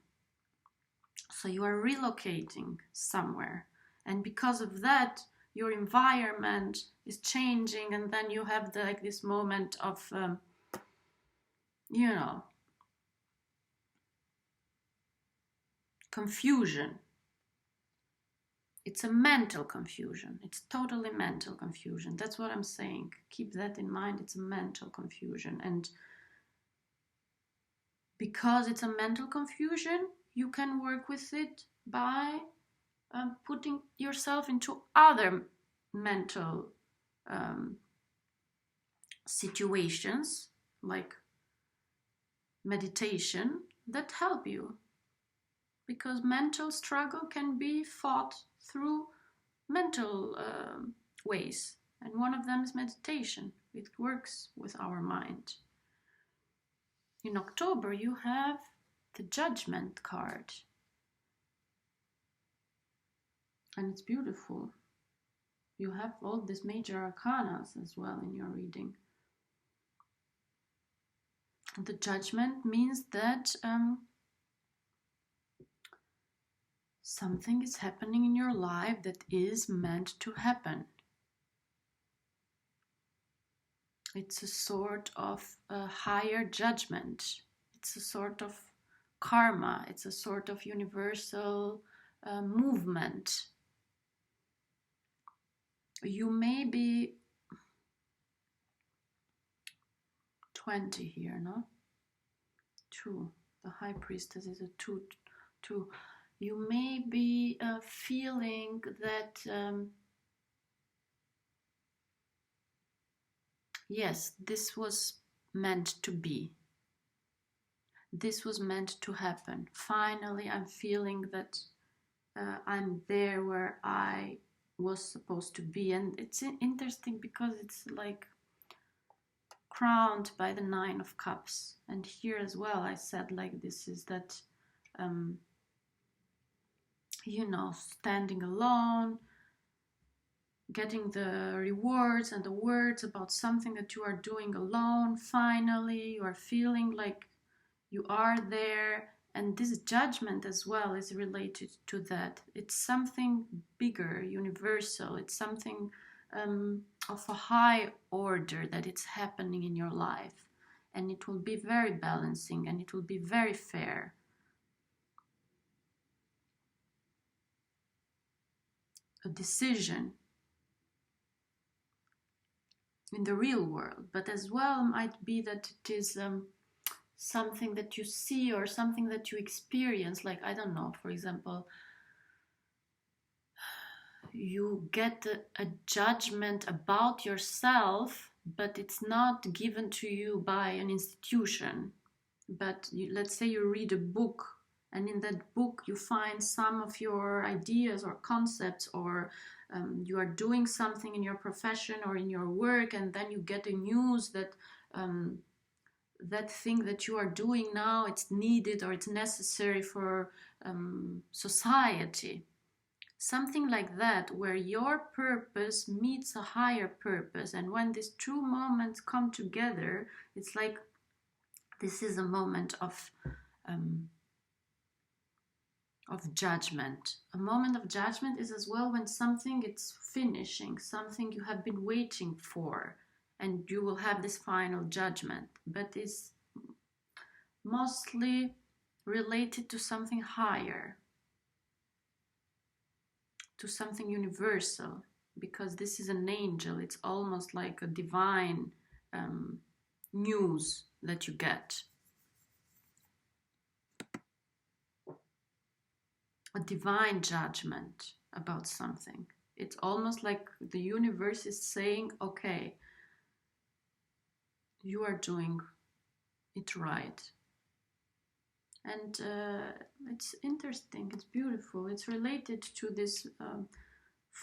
So you are relocating somewhere. And because of that, your environment is changing. And then you have like this moment of, you know, confusion. It's a mental confusion. It's totally mental confusion. That's what I'm saying. Keep that in mind. It's a mental confusion. And because it's a mental confusion, you can work with it by putting yourself into other mental situations, like meditation, that help you. Because mental struggle can be fought through mental ways. And one of them is meditation. It works with our mind. In October, you have the Judgment card. And it's beautiful. You have all these major arcanas as well in your reading. The Judgment means that something is happening in your life that is meant to happen. It's a sort of a higher judgment. It's a sort of karma. It's a sort of universal movement. You may be 20 here, no? 2. The High Priestess is a 2. You may be feeling that, yes, this was meant to be. This was meant to happen. Finally, I'm feeling that I'm there where I was supposed to be. And it's interesting because it's like crowned by the 9 of Cups. And here as well, I said like this is that... you know, standing alone, getting the rewards and the words about something that you are doing alone. Finally, you are feeling like you are there. And this judgment as well is related to that. It's something bigger, universal. It's something of a high order that it's happening in your life. and it will be very balancing, and it will be very fair. A decision in the real world, but as well might be that it is something that you see or something that you experience, like, I don't know, for example, you get a judgment about yourself, but it's not given to you by an institution. But let's say you read a book, and in that book you find some of your ideas or concepts, or you are doing something in your profession or in your work, and then you get the news that that thing that you are doing now, it's needed or it's necessary for society. Something like that, where your purpose meets a higher purpose. And when these two moments come together, it's like this is a moment of judgment. A moment of judgment is as well when something is finishing, something you have been waiting for, and you will have this final judgment. But it's mostly related to something higher, to something universal, because this is an angel. It's almost like a divine news that you get. A divine judgment about something. It's almost like the universe is saying, okay, you are doing it right. And it's interesting, it's beautiful. It's related to this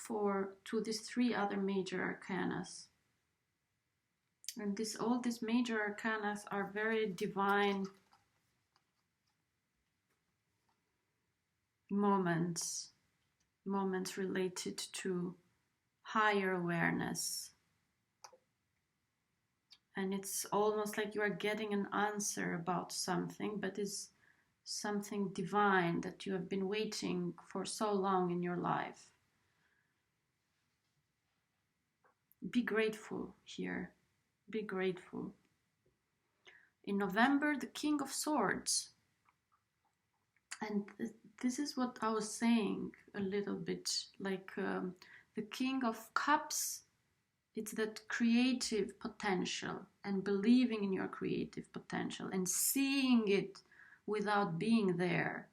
to these three other major arcanas. And all these major arcanas are very divine moments related to higher awareness. And it's almost like you are getting an answer about something, but it's something divine that you have been waiting for so long in your life. Be grateful here. Be grateful. In November, the King of Swords. And this is what I was saying a little bit, like the King of Cups. It's that creative potential and believing in your creative potential and seeing it without being there.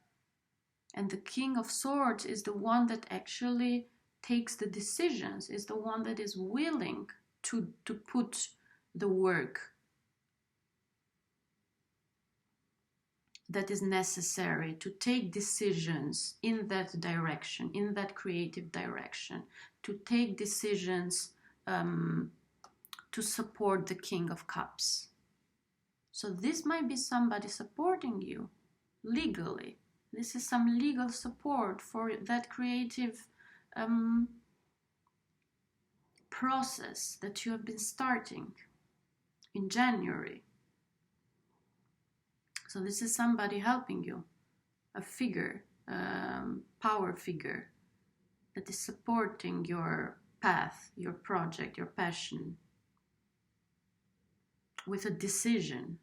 And the King of Swords is the one that actually takes the decisions, is the one that is willing to put the work that is necessary to take decisions in that direction, in that creative direction, to take decisions to support the King of Cups. So this might be somebody supporting you legally. This is some legal support for that creative process that you have been starting in January. So this is somebody helping you, a figure, power figure that is supporting your path, your project, your passion with a decision.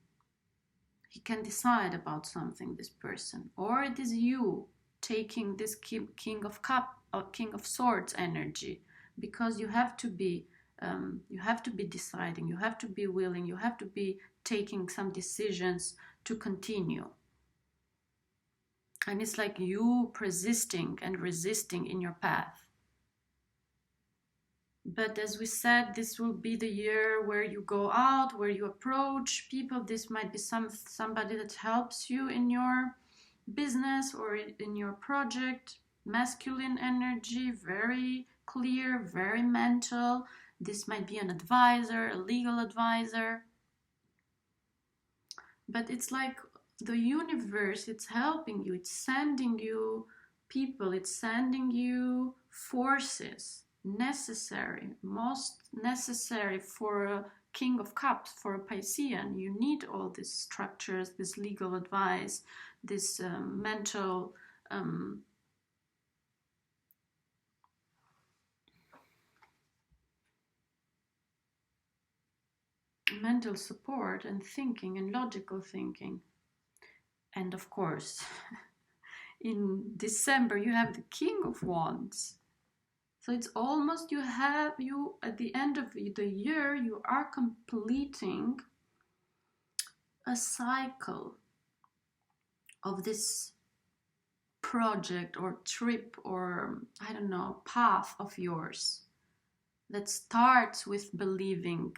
He can decide about something, this person, or it is you taking this King of Swords energy, because you have to be deciding, you have to be willing, you have to be taking some decisions to continue. And it's like you persisting and resisting in your path. But as we said, this will be the year where you go out, where you approach people. This might be somebody that helps you in your business or in your project. Masculine energy, very clear, very mental. This might be an advisor, a legal advisor. But it's like the universe, it's helping you, it's sending you people, it's sending you forces necessary, most necessary for a King of Cups, for a Piscean. You need all these structures, this legal advice, this mental mental support and thinking and logical thinking. And of course, in December you have the King of Wands. So it's almost you at the end of the year, you are completing a cycle of this project or trip or, I don't know, path of yours that starts with believing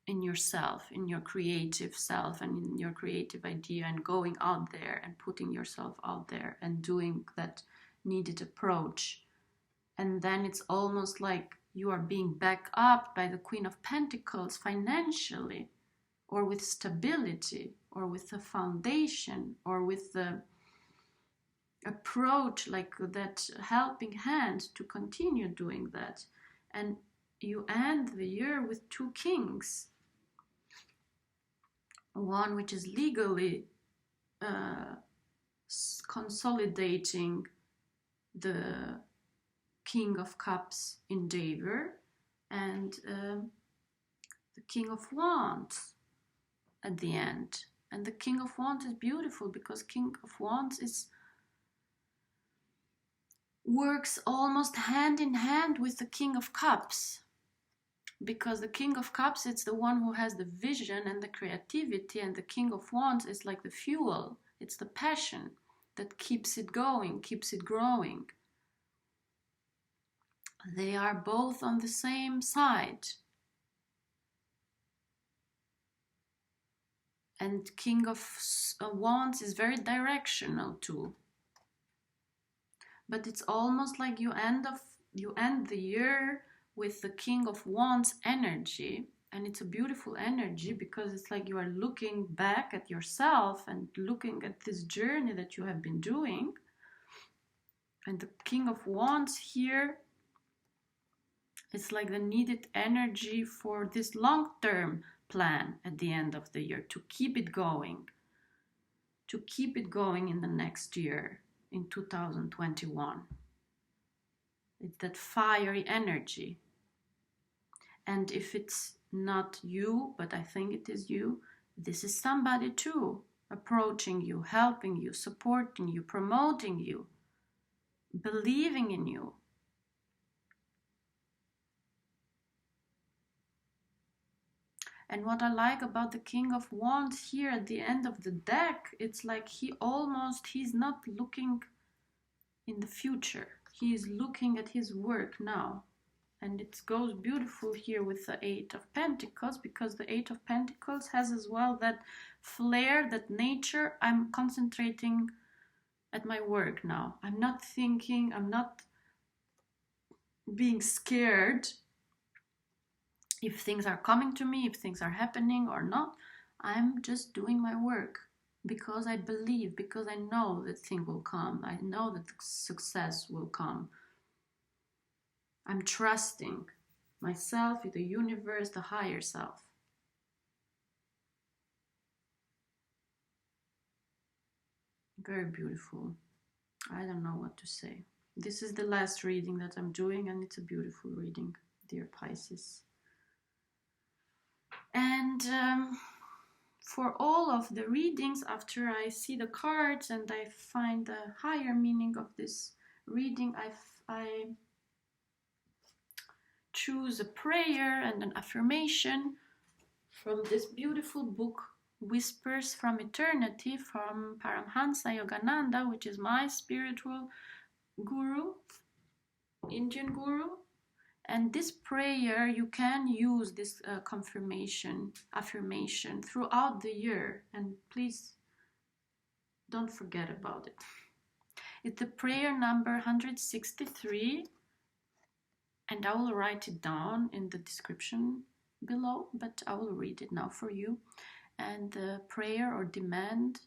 in yourself, in your creative self and in your creative idea, and going out there and putting yourself out there and doing that needed approach. And then it's almost like you are being backed up by the Queen of Pentacles financially, or with stability, or with a foundation, or with the approach, like that helping hand to continue doing that. And you end the year with two kings. One which is legally consolidating the King of Cups endeavor, and the King of Wands at the end. And the King of Wands is beautiful because King of Wands works almost hand in hand with the King of Cups, because the King of Cups, it's the one who has the vision and the creativity, and the King of Wands is like the fuel, it's the passion that keeps it going, keeps it growing. They are both on the same side. And King of Wands is very directional too. But it's almost like you end the year with the King of Wands energy, and it's a beautiful energy because it's like you are looking back at yourself and looking at this journey that you have been doing. And the King of Wands here, it's like the needed energy for this long-term plan at the end of the year, to keep it going in the next year, in 2021. It's that fiery energy. And if it's not you, but I think it is you, this is somebody too, approaching you, helping you, supporting you, promoting you, believing in you. And what I like about the King of Wands here at the end of the deck, it's like he's not looking in the future. He is looking at his work now. And it goes beautiful here with the Eight of Pentacles, because the Eight of Pentacles has as well that flair, that nature. I'm concentrating at my work now. I'm not thinking, I'm not being scared if things are coming to me, if things are happening or not. I'm just doing my work because I believe, because I know that thing will come. I know that success will come. I'm trusting myself, the universe, the higher self. Very beautiful. I don't know what to say. This is the last reading that I'm doing, and it's a beautiful reading, dear Pisces. And for all of the readings, after I see the cards and I find the higher meaning of this reading, I choose a prayer and an affirmation from this beautiful book, Whispers from Eternity, from Paramhansa Yogananda, which is my spiritual guru, Indian guru. And this prayer, you can use this affirmation throughout the year, and please don't forget about it. It's the prayer number 163, and I will write it down in the description below, but I will read it now for you. And the prayer or demand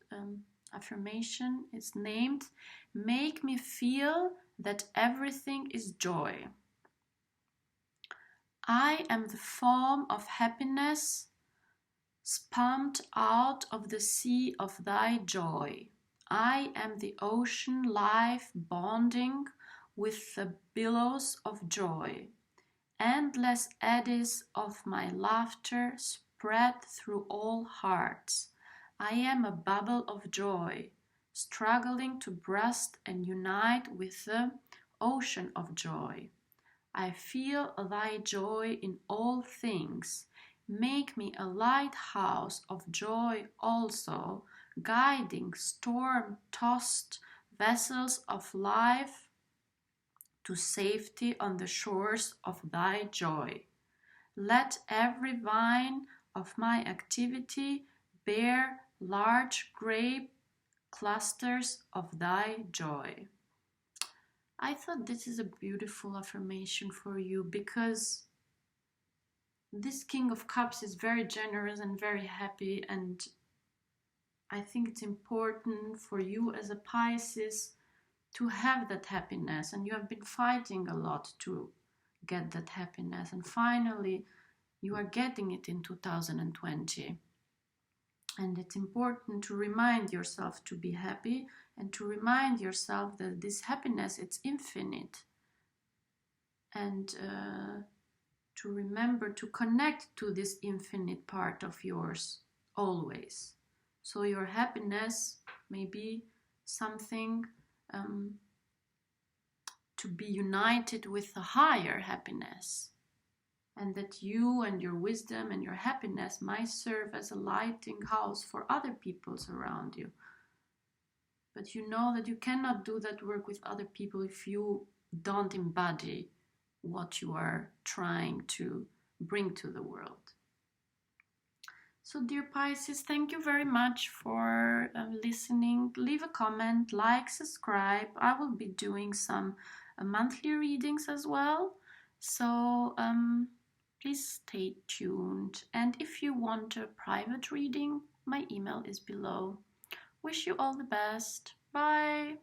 affirmation is named, "Make me feel that everything is joy. I am the form of happiness, spumed out of the sea of thy joy. I am the ocean life bonding with the billows of joy. Endless eddies of my laughter spread through all hearts. I am a bubble of joy, struggling to burst and unite with the ocean of joy. I feel thy joy in all things. Make me a lighthouse of joy also, guiding storm-tossed vessels of life to safety on the shores of thy joy. Let every vine of my activity bear large grape clusters of thy joy. I thought this is a beautiful affirmation for you because this King of Cups is very generous and very happy, and I think it's important for you as a Pisces to have that happiness, and you have been fighting a lot to get that happiness, and finally you are getting it in 2020. And it's important to remind yourself to be happy and to remind yourself that this happiness, it's infinite, and to remember to connect to this infinite part of yours always. So your happiness may be something to be united with a higher happiness, and that you and your wisdom and your happiness might serve as a lighting house for other peoples around you. But you know that you cannot do that work with other people if you don't embody what you are trying to bring to the world. So dear Pisces, thank you very much for listening. Leave a comment, like, subscribe. I will be doing some monthly readings as well. So please stay tuned. And if you want a private reading, my email is below. Wish you all the best. Bye.